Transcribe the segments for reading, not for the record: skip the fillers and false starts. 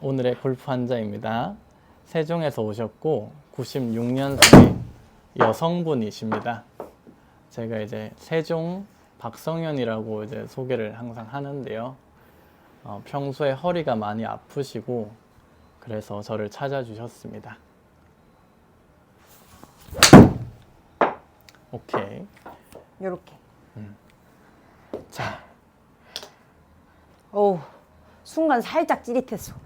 오늘의 골프 환자입니다. 세종에서 오셨고 96년생 여성분이십니다. 제가 이제 세종 박성현이라고 이제 소개를 항상 하는데요. 평소에 허리가 많이 아프시고 그래서 저를 찾아주셨습니다. 오케이. 요렇게. 자, 어우, 순간 살짝 찌릿했어.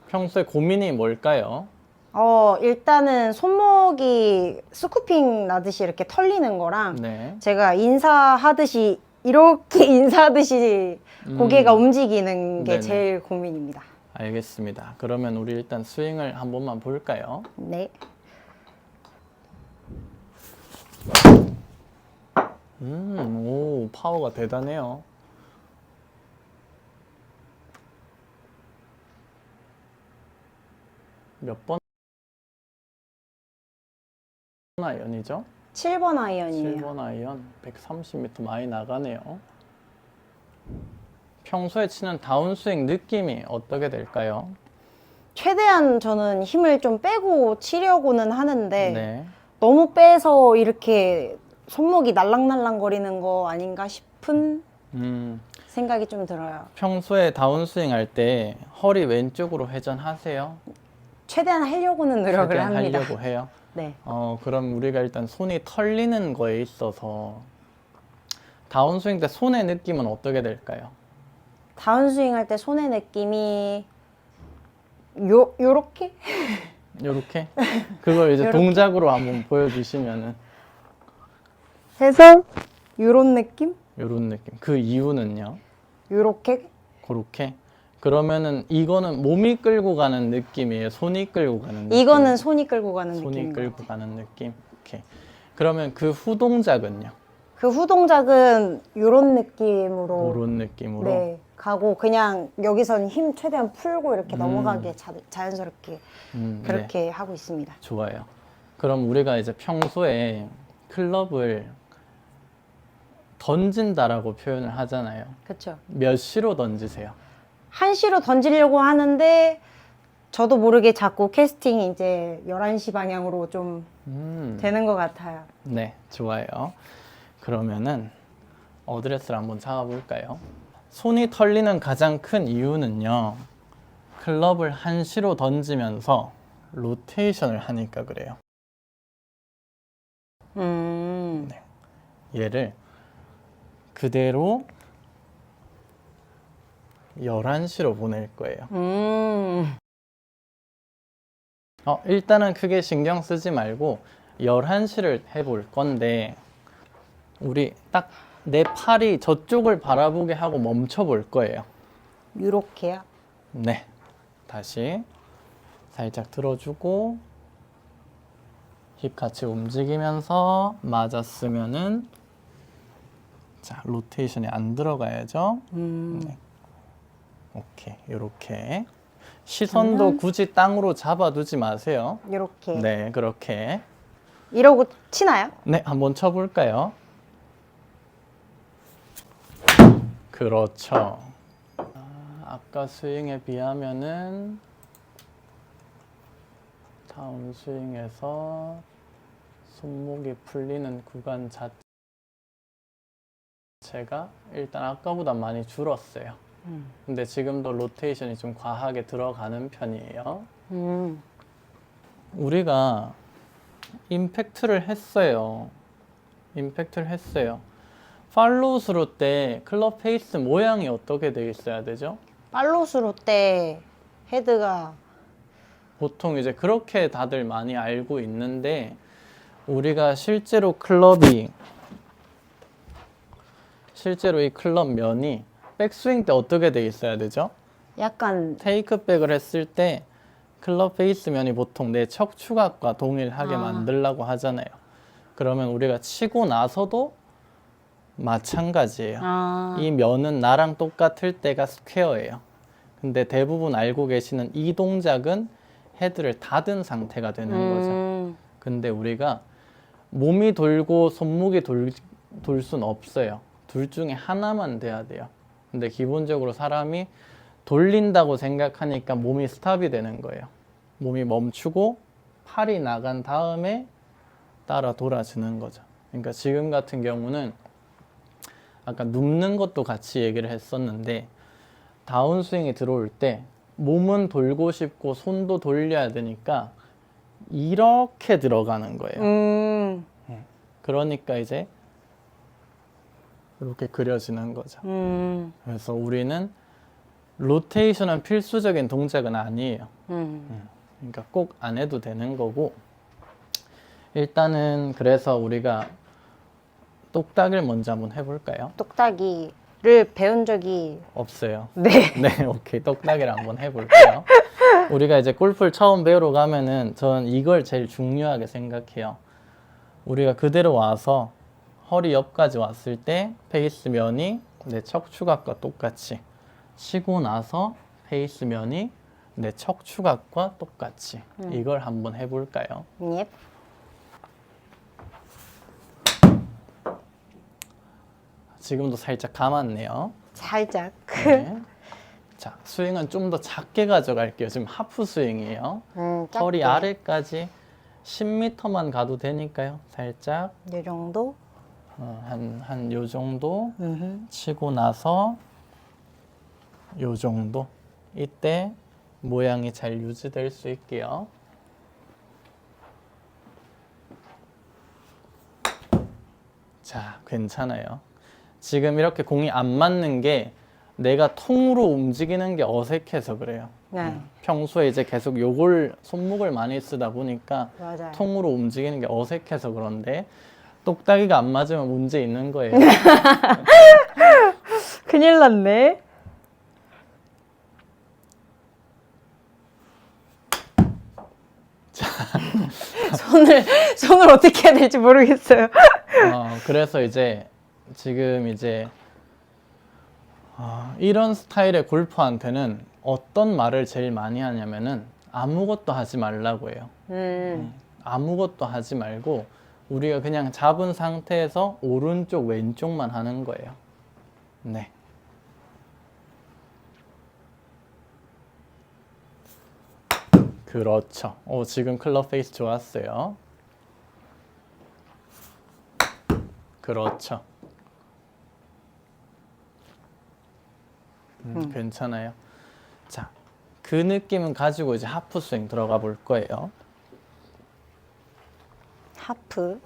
평소에 고민이 뭘까요? 일단은 손목이 스쿠핑 나듯이 이렇게 털리는 거랑 네. 제가 인사하듯이 이렇게 인사하듯이 고개가 움직이는 게 네네. 제일 고민입니다. 알겠습니다. 그러면 우리 일단 스윙을 한 번만 볼까요? 네. 오, 파워가 대단해요. 몇 번 아이언이죠? 7번 아이언이에요. 7번 아이언 130m 많이 나가네요. 평소에 치는 다운스윙 느낌이 어떻게 될까요? 최대한 저는 힘을 좀 빼고 치려고는 하는데 네. 너무 빼서 이렇게 손목이 날랑날랑 거리는 거 아닌가 싶은 생각이 좀 들어요. 평소에 다운스윙 할 때 허리 왼쪽으로 회전하세요? 최대한 하려고는 노력을 최대한 합니다. 하려고 해요? 네. 그럼 우리가 일단 손이 털리는 거에 있어서 다운스윙 때 손의 느낌은 어떻게 될까요? 다운스윙 할 때 손의 느낌이 요렇게? 요렇게? 그걸 이제 요렇게. 동작으로 한번 보여주시면은 해서 요런 느낌? 요런 느낌. 그 이유는요? 요렇게? 그렇게? 그러면은 이거는 몸이 끌고 가는 느낌이에요? 손이 끌고 가는 느낌? 이거는 손이 끌고 가는 손이 느낌인 것 끌고 같아요. 가는 느낌? 오케이. 그러면 그 후동작은요? 그 후동작은 요런 느낌으로 그런 느낌으로? 네, 가고 그냥 여기선 힘 최대한 풀고 이렇게 넘어가게 자연스럽게 네. 그렇게 하고 있습니다. 좋아요. 그럼 우리가 이제 평소에 클럽을 던진다라고 표현을 하잖아요. 그렇죠. 몇 시로 던지세요? 한시로 던지려고 하는데 저도 모르게 자꾸 캐스팅이 이제 11시 방향으로 좀 되는 것 같아요. 네, 좋아요. 그러면은 어드레스를 한번 잡아볼까요? 손이 털리는 가장 큰 이유는요. 클럽을 한시로 던지면서 로테이션을 하니까 그래요. 네. 얘를 그대로 11시로 보낼 거예요. 일단은 크게 신경 쓰지 말고 11시를 해볼 건데 우리 딱 내 팔이 저쪽을 바라보게 하고 멈춰 볼 거예요. 요렇게요? 네. 다시 살짝 들어주고 힙 같이 움직이면서 맞았으면은 자, 로테이션이 안 들어가야죠. 네. 오케이. 요렇게 시선도 굳이 땅으로 잡아두지 마세요. 요렇게. 네, 그렇게. 이러고 치나요? 네, 한번 쳐볼까요? 그렇죠. 아까 스윙에 비하면은 다운 스윙에서 손목이 풀리는 구간 자체가 일단 아까보다 많이 줄었어요. 근데 지금도 로테이션이 좀 과하게 들어가는 편이에요. 우리가 임팩트를 했어요. 팔로우 스루 때 클럽 페이스 모양이 어떻게 되어 있어야 되죠? 팔로스루 때 헤드가 보통 이제 그렇게 다들 많이 알고 있는데 우리가 실제로 이 클럽 면이 백스윙 때 어떻게 되어 있어야 되죠? 약간 테이크백을 했을 때 클럽 페이스 면이 보통 내 척추각과 동일하게 만들려고 하잖아요. 그러면 우리가 치고 나서도 마찬가지예요. 이 면은 나랑 똑같을 때가 스퀘어예요. 근데 대부분 알고 계시는 이 동작은 헤드를 닫은 상태가 되는 거죠. 근데 우리가 몸이 돌고 손목이 돌 순 없어요. 둘 중에 하나만 돼야 돼요. 근데 기본적으로 사람이 돌린다고 생각하니까 몸이 스탑이 되는 거예요. 몸이 멈추고 팔이 나간 다음에 따라 돌아주는 거죠. 그러니까 지금 같은 경우는 아까 눕는 것도 같이 얘기를 했었는데 다운스윙이 들어올 때 몸은 돌고 싶고 손도 돌려야 되니까 이렇게 들어가는 거예요. 그러니까 이제 이렇게 그려지는 거죠. 그래서 우리는 로테이션은 필수적인 동작은 아니에요. 그러니까 꼭 안 해도 되는 거고 일단은 그래서 우리가 똑딱을 먼저 한번 해볼까요? 똑딱이를 배운 적이 없어요. 네. 네, 오케이. 똑딱이를 한번 해볼게요. 우리가 이제 골프를 처음 배우러 가면은 전 이걸 제일 중요하게 생각해요. 우리가 그대로 와서 허리 옆까지 왔을 때 페이스 면이 내 척추각과 똑같이 치고 나서 페이스 면이 내 척추각과 똑같이 이걸 한번 해볼까요? 예. 지금도 살짝 감았네요. 살짝. 네. 자, 스윙은 좀 더 작게 가져갈게요. 지금 하프 스윙이에요. 허리 작게. 아래까지 10m만 가도 되니까요. 살짝 이 정도. 한 요 정도 치고 나서 요 정도. 이때 모양이 잘 유지될 수 있게요. 자, 괜찮아요. 지금 이렇게 공이 안 맞는 게 내가 통으로 움직이는 게 어색해서 그래요. 네. 평소에 이제 계속 요걸 손목을 많이 쓰다 보니까 맞아요. 통으로 움직이는 게 어색해서 그런데 똑딱이가 안 맞으면 문제 있는 거예요. 큰일 났네. 손을 어떻게 해야 될지 모르겠어요. 그래서 이제 지금 이제 이런 스타일의 골퍼한테는 어떤 말을 제일 많이 하냐면은 아무것도 하지 말라고 해요. 아무것도 하지 말고 우리가 그냥 잡은 상태에서 오른쪽 왼쪽만 하는 거예요. 네. 그렇죠. 지금 클럽 페이스 좋았어요. 그렇죠. 괜찮아요. 자, 그 느낌은 가지고 이제 하프 스윙 들어가 볼 거예요. 하프.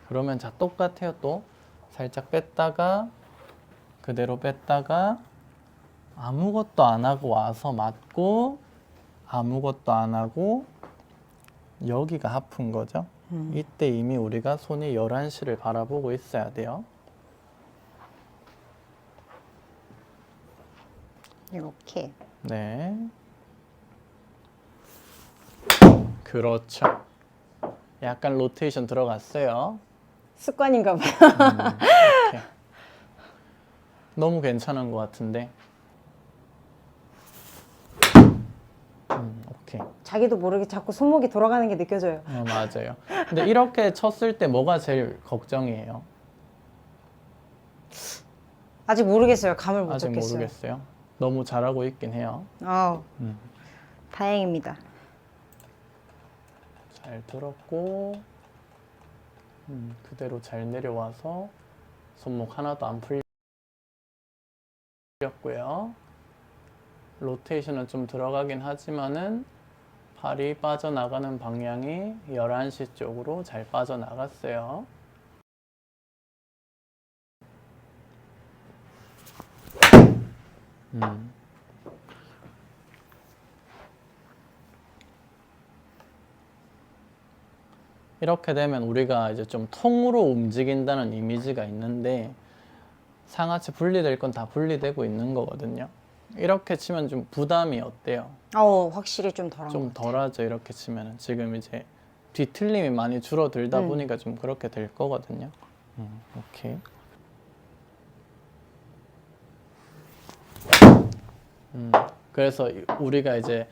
그러면 자, 똑같아요. 또 살짝 뺐다가 그대로 뺐다가 아무것도 안 하고 와서 맞고 아무것도 안 하고 여기가 하프인 거죠. 이때 이미 우리가 손이 11시를 바라보고 있어야 돼요. 이렇게. 네. 그렇죠. 약간 로테이션 들어갔어요. 습관인가 봐요. 이렇게. 너무 괜찮은 것 같은데. 오케이. 자기도 모르게 자꾸 손목이 돌아가는 게 느껴져요. 맞아요. 근데 이렇게 쳤을 때 뭐가 제일 걱정이에요? 아직 모르겠어요. 감을 못 아직 잡겠어요. 모르겠어요. 너무 잘하고 있긴 해요. 다행입니다. 잘 들었고 그대로 잘 내려와서 손목 하나도 안 풀렸고요. 로테이션은 좀 들어가긴 하지만은 팔이 빠져나가는 방향이 11시 쪽으로 잘 빠져나갔어요. 이렇게 되면 우리가 이제 좀 통으로 움직인다는 이미지가 있는데 상하체 분리될 건 다 분리되고 있는 거거든요. 이렇게 치면 좀 부담이 어때요? 확실히 좀 덜한 좀 것 같아요. 덜하죠. 이렇게 치면은 지금 이제 뒤틀림이 많이 줄어들다 보니까 좀 그렇게 될 거거든요. 오케이. 그래서 우리가 이제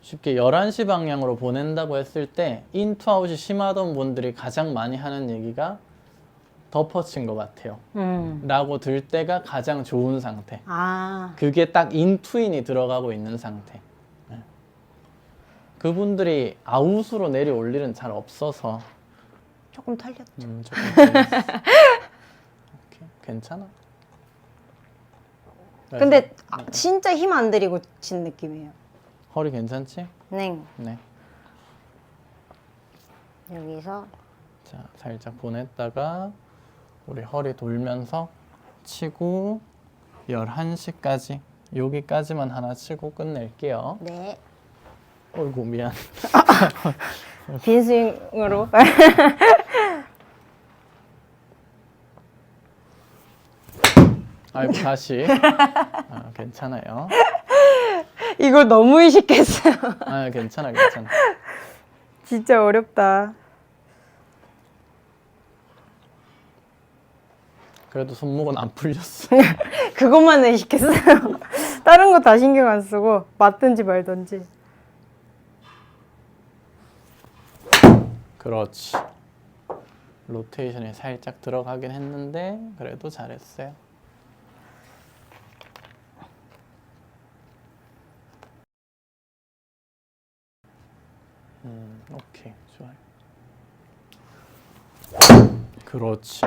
쉽게 11시 방향으로 보낸다고 했을 때 인투아웃이 심하던 분들이 가장 많이 하는 얘기가 덮어친 것 같아요. 라고 들 때가 가장 좋은 상태. 아, 그게 딱 인투인이 들어가고 있는 상태. 네. 그분들이 아웃으로 내려올 일은 잘 없어서 조금 털렸죠. 조금 걸렸어. 오케이, 괜찮아. 근데 진짜 힘 안 들이고 친 느낌이에요. 허리 괜찮지? 네. 네. 여기서 자, 살짝 보냈다가 우리 허리 돌면서 치고 11시까지 여기까지만 하나 치고 끝낼게요. 네. 어이구 미안. 빈 스윙으로. 아이고 다시. 괜찮아요. 이거 너무 의식했어요. 괜찮아. 진짜 어렵다. 그래도 손목은 안 풀렸어. 그것만 의식했어요. 다른 거 다 신경 안 쓰고 맞든지 말든지. 그렇지. 로테이션이 살짝 들어가긴 했는데 그래도 잘했어요. 오케이, 좋아요. 그렇지.